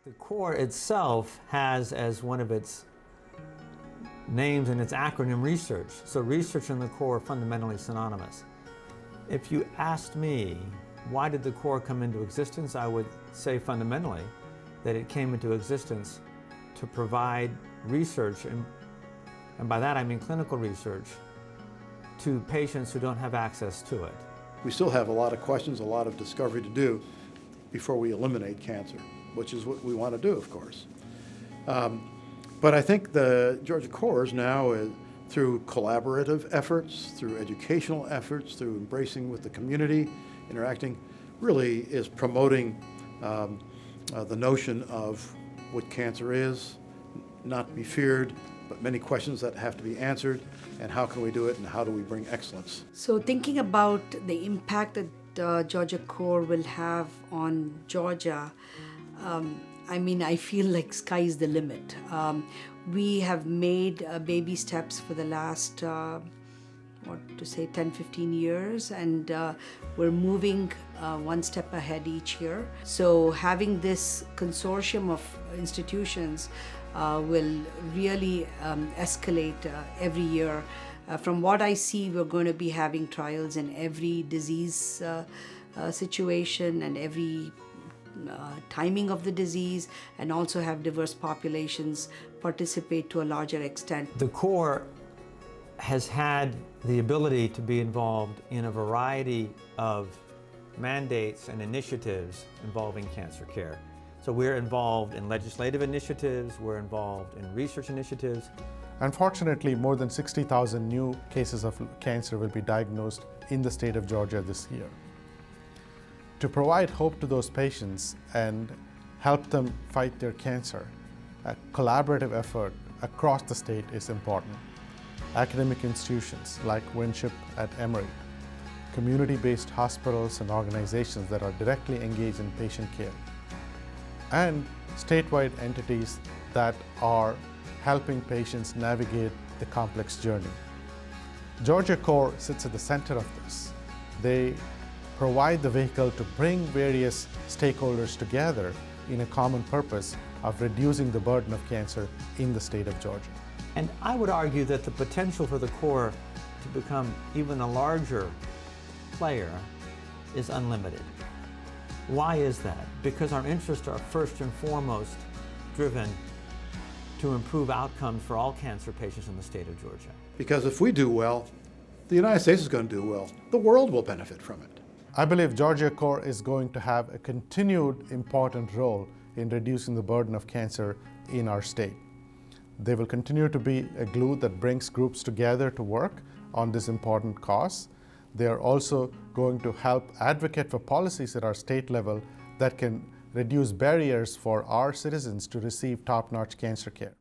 The Corps itself has as one of its names in its acronym research. So research and the Corps are fundamentally synonymous. If you asked me, why did the Corps come into existence, I would say fundamentally that it came into existence to provide research, and by that I mean clinical research, to patients who don't have access to it. We still have a lot of questions, a lot of discovery to do before we eliminate cancer, which is what we want to do, of course. But I think the Georgia Corps now, through collaborative efforts, through educational efforts, through embracing with the community, interacting, really is promoting the notion of what cancer is, not to be feared, but many questions that have to be answered, and how can we do it, and how do we bring excellence. So thinking about the impact that Georgia Corps will have on Georgia, I feel like sky's the limit. We have made baby steps for the last, 10, 15 years, and we're moving one step ahead each year. So having this consortium of institutions will really escalate every year. From what I see, we're going to be having trials in every disease situation and every timing of the disease, and also have diverse populations participate to a larger extent. The Corps has had the ability to be involved in a variety of mandates and initiatives involving cancer care. So we're involved in legislative initiatives, we're involved in research initiatives. Unfortunately, more than 60,000 new cases of cancer will be diagnosed in the state of Georgia this year. To provide hope to those patients and help them fight their cancer, a collaborative effort across the state is important. Academic institutions like Winship at Emory, community-based hospitals and organizations that are directly engaged in patient care, and statewide entities that are helping patients navigate the complex journey. Georgia Corps sits at the center of this. They provide the vehicle to bring various stakeholders together in a common purpose of reducing the burden of cancer in the state of Georgia. And I would argue that the potential for the Corps to become even a larger player is unlimited. Why is that? Because our interests are first and foremost driven to improve outcomes for all cancer patients in the state of Georgia. Because if we do well, the United States is going to do well. The world will benefit from it. I believe Georgia Corps is going to have a continued important role in reducing the burden of cancer in our state. They will continue to be a glue that brings groups together to work on this important cause. They are also going to help advocate for policies at our state level that can reduce barriers for our citizens to receive top-notch cancer care.